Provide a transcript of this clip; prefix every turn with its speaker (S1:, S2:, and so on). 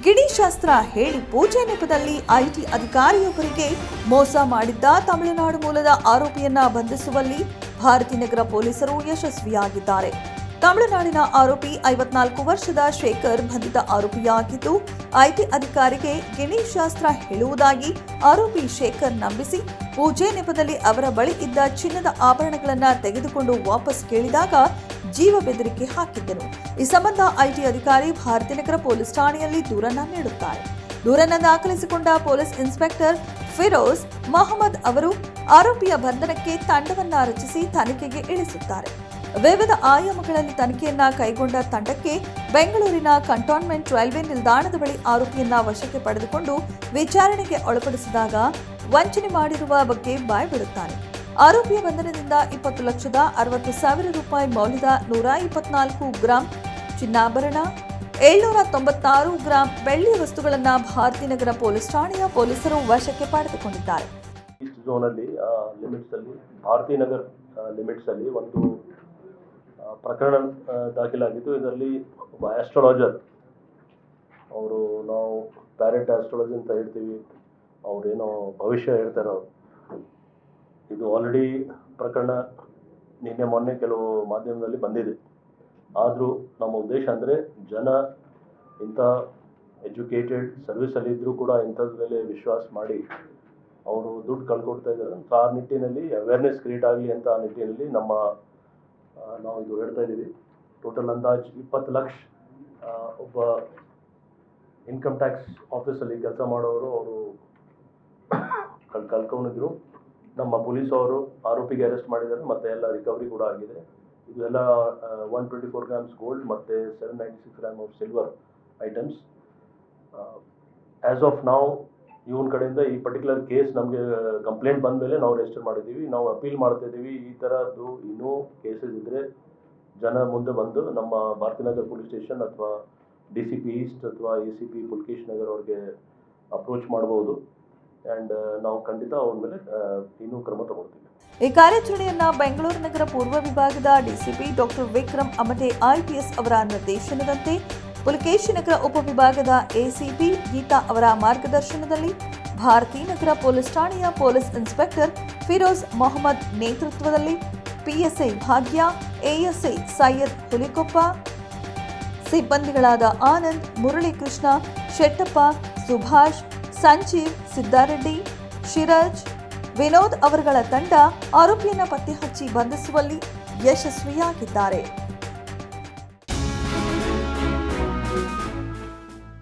S1: ಗಿಣಿಶಾಸ್ತ್ರ ಹೇಳಿ ಪೂಜೆ ನೆಪದಲ್ಲಿ ಐಟಿ ಅಧಿಕಾರಿಯೊಬ್ಬರಿಗೆ ಮೋಸ ಮಾಡಿದ್ದ ತಮಿಳುನಾಡು ಮೂಲದ ಆರೋಪಿಯನ್ನ ಬಂಧಿಸುವಲ್ಲಿ ಭಾರತೀನಗರ ಪೊಲೀಸರು ಯಶಸ್ವಿಯಾಗಿದ್ದಾರೆ. ತಮಿಳುನಾಡಿನ ಆರೋಪಿ 54 ವರ್ಷದ ಶೇಖರ್ ಬಂಧಿತ ಆರೋಪಿಯಾಗಿದ್ದು, ಐಟಿ ಅಧಿಕಾರಿಗೆ ಗಿಣಿಶಾಸ್ತ್ರ ಹೇಳುವುದಾಗಿ ಆರೋಪಿ ಶೇಖರ್ ನಂಬಿಸಿ ಪೂಜೆ ನೆಪದಲ್ಲಿ ಅವರ ಬಳಿ ಇದ್ದ ಚಿನ್ನದ ಆಭರಣಗಳನ್ನು ತೆಗೆದುಕೊಂಡು ವಾಪಸ್ ಕೇಳಿದಾಗ ಜೀವ ಬೆದರಿಕೆ ಹಾಕಿದ್ದನು. ಈ ಸಂಬಂಧ ಐಟಿ ಅಧಿಕಾರಿ ಭಾರತೀನಗರ ಪೊಲೀಸ್ ಠಾಣೆಯಲ್ಲಿ ದೂರನ್ನ ನೀಡುತ್ತಾರೆ. ದೂರನ್ನು ದಾಖಲಿಸಿಕೊಂಡ ಪೊಲೀಸ್ ಇನ್ಸ್ಪೆಕ್ಟರ್ ಫಿರೋಜ್ ಮೊಹಮ್ಮದ್ ಅವರು ಆರೋಪಿಯ ಬಂಧನಕ್ಕೆ ತಂಡವನ್ನ ರಚಿಸಿ ತನಿಖೆಗೆ ಇಳಿಸುತ್ತಾರೆ. ವಿವಿಧ ಆಯಾಮಗಳಲ್ಲಿ ತನಿಖೆಯನ್ನ ಕೈಗೊಂಡ ತಂಡಕ್ಕೆ ಬೆಂಗಳೂರಿನ ಕಂಟೋನ್ಮೆಂಟ್ ರೈಲ್ವೆ ನಿಲ್ದಾಣದ ಬಳಿ ಆರೋಪಿಯನ್ನ ವಶಕ್ಕೆ ಪಡೆದುಕೊಂಡು ವಿಚಾರಣೆಗೆ ಒಳಪಡಿಸಿದಾಗ ವಂಚನೆ ಮಾಡಿರುವ ಬಗ್ಗೆ ಬಾಯ್ಬಿಡುತ್ತಾನೆ. ಆರೋಪಿಯ ಬಂಧನದಿಂದ 20,60,000 ರೂಪಾಯಿ ಮೌಲ್ಯದ 124 ಗ್ರಾಂ ಚಿನ್ನಾಭರಣ, 796 ಗ್ರಾಂ ಬೆಳ್ಳಿಯ ವಸ್ತುಗಳನ್ನು ಭಾರತೀನಗರ ಪೊಲೀಸ್ ಠಾಣೆಯ ಪೊಲೀಸರು ವಶಕ್ಕೆ ಪಡೆದುಕೊಂಡಿದ್ದಾರೆ.
S2: ಈಸ್ಟ್ ಝೋನಲ್ಲಿ ಭಾರತೀನಗರ ಲಿಮಿಟ್ಸ್ ಅಲ್ಲಿ ಒಂದು ಪ್ರಕರಣ ದಾಖಲಾಗಿತ್ತು. ಇದರಲ್ಲಿ ಒಬ್ಬ ಆಸ್ಟ್ರಾಲಜರ್, ಅವರು ನಾವು ಪ್ಯಾರೆಟ್ ಆಸ್ಟ್ರಾಲಜಿ ಅಂತ ಹೇಳ್ತೀವಿ, ಅವರೇನೋ ಭವಿಷ್ಯ ಹೇಳ್ತಾರೆ ಅವರು. ಇದು ಆಲ್ರೆಡಿ ಪ್ರಕರಣ ನಿನ್ನೆ ಮೊನ್ನೆ ಕೆಲವು ಮಾಧ್ಯಮದಲ್ಲಿ ಬಂದಿದೆ. ಆದರೂ ನಮ್ಮ ಉದ್ದೇಶ ಅಂದರೆ ಜನ ಇಂಥ ಎಜುಕೇಟೆಡ್ ಸರ್ವಿಸಲ್ಲಿ ಇದ್ದರೂ ಕೂಡ ಇಂಥದ್ರ ಮೇಲೆ ವಿಶ್ವಾಸ ಮಾಡಿ ಅವರು ದುಡ್ಡು ಕಳ್ಕೊಡ್ತಾ ಇದ್ದಾರೆ. ಆ ನಿಟ್ಟಿನಲ್ಲಿ ಅವೇರ್ನೆಸ್ ಕ್ರಿಯೇಟ್ ಆಗಲಿ ಅಂತ ಆ ನಿಟ್ಟಿನಲ್ಲಿ ನಾವು ಇದು ಹೇಳ್ತಾ ಇದ್ದೀವಿ. ಟೋಟಲ್ ಅಂದಾಜು 20 ಲಕ್ಷ ಒಬ್ಬ ಇನ್ಕಮ್ ಟ್ಯಾಕ್ಸ್ ಆಫೀಸಲ್ಲಿ ಕೆಲಸ ಮಾಡೋರು ಅವರು ಕಳ್ಕೊಂಡಿದ್ರು. ನಮ್ಮ ಪೊಲೀಸ್ ಅವರು ಆರೋಪಿಗೆ ಅರೆಸ್ಟ್ ಮಾಡಿದ್ದಾರೆ ಮತ್ತು ಎಲ್ಲ ರಿಕವರಿ ಕೂಡ ಆಗಿದೆ. ಇದು ಎಲ್ಲ 124 ಗ್ರಾಮ್ಸ್ ಗೋಲ್ಡ್ ಮತ್ತು 796 gram of silver items. As of ನಾವು ಇವನ ಕಡೆಯಿಂದ ಈ ಪರ್ಟಿಕ್ಯುಲರ್ ಕೇಸ್ ನಮಗೆ ಕಂಪ್ಲೇಂಟ್ ಬಂದ ಮೇಲೆ ನಾವು ರಿಜಿಸ್ಟರ್ ಮಾಡಿದ್ದೀವಿ. ನಾವು ಅಪೀಲ್ ಮಾಡ್ತಾ ಇದ್ದೀವಿ, ಈ ಥರದ್ದು ಇನ್ನೂ ಕೇಸಸ್ ಇದ್ದರೆ ಜನ ಮುಂದೆ ಬಂದು ನಮ್ಮ ಭಾರತೀನಗರ ಪೊಲೀಸ್ ಸ್ಟೇಷನ್ ಅಥವಾ DCP ಈಸ್ಟ್ ಅಥವಾ ACP ಪುಲ್ಕೇಶ್ ನಗರ್ ಅವ್ರಿಗೆ ಅಪ್ರೋಚ್ ಮಾಡ್ಬೋದು. ಆ್ಯಂಡ್ ನಾವು ಖಂಡಿತ ಅವ್ರ ಮೇಲೆ ಇನ್ನೂ ಕ್ರಮ ತಗೊಳ್ತೀವಿ.
S1: ಈ ಕಾರ್ಯಾಚರಣೆಯನ್ನ ಬೆಂಗಳೂರು ನಗರ ಪೂರ್ವ ವಿಭಾಗದ DCP doctor Vikram Amte IPS ಅವರ ನಿರ್ದೇಶನದಂತೆ ಪುಲಕೇಶಿ ನಗರ ಉಪವಿಭಾಗದ ACP ಗೀತಾ ಅವರ ಮಾರ್ಗದರ್ಶನದಲ್ಲಿ ಭಾರತೀನಗರ ಪೊಲೀಸ್ ಠಾಣೆಯ ಪೊಲೀಸ್ ಇನ್ಸ್ಪೆಕ್ಟರ್ ಫಿರೋಜ್ ಮೊಹಮ್ಮದ್ ನೇತೃತ್ವದಲ್ಲಿ PSI ಭಾಗ್ಯ, ASI ಸೈಯದ್ ಹುಲಿಕೊಪ್ಪ, ಸಿಬ್ಬಂದಿಗಳಾದ ಆನಂದ್, ಮುರಳೀಕೃಷ್ಣ, ಶೆಟ್ಟಪ್ಪ, ಸುಭಾಷ್, ಸಂಜೀವ್, ಸಿದ್ದಾರೆಡ್ಡಿ, ಶಿರಾಜ್, ವಿನೋದ್ ಅವರುಗಳ ತಂಡ ಆರೋಪಿಯನ್ನ ಪತ್ತೆ ಹಚ್ಚಿ ಬಂಧಿಸುವಲ್ಲಿ ಯಶಸ್ವಿಯಾಗಿದ್ದಾರೆ.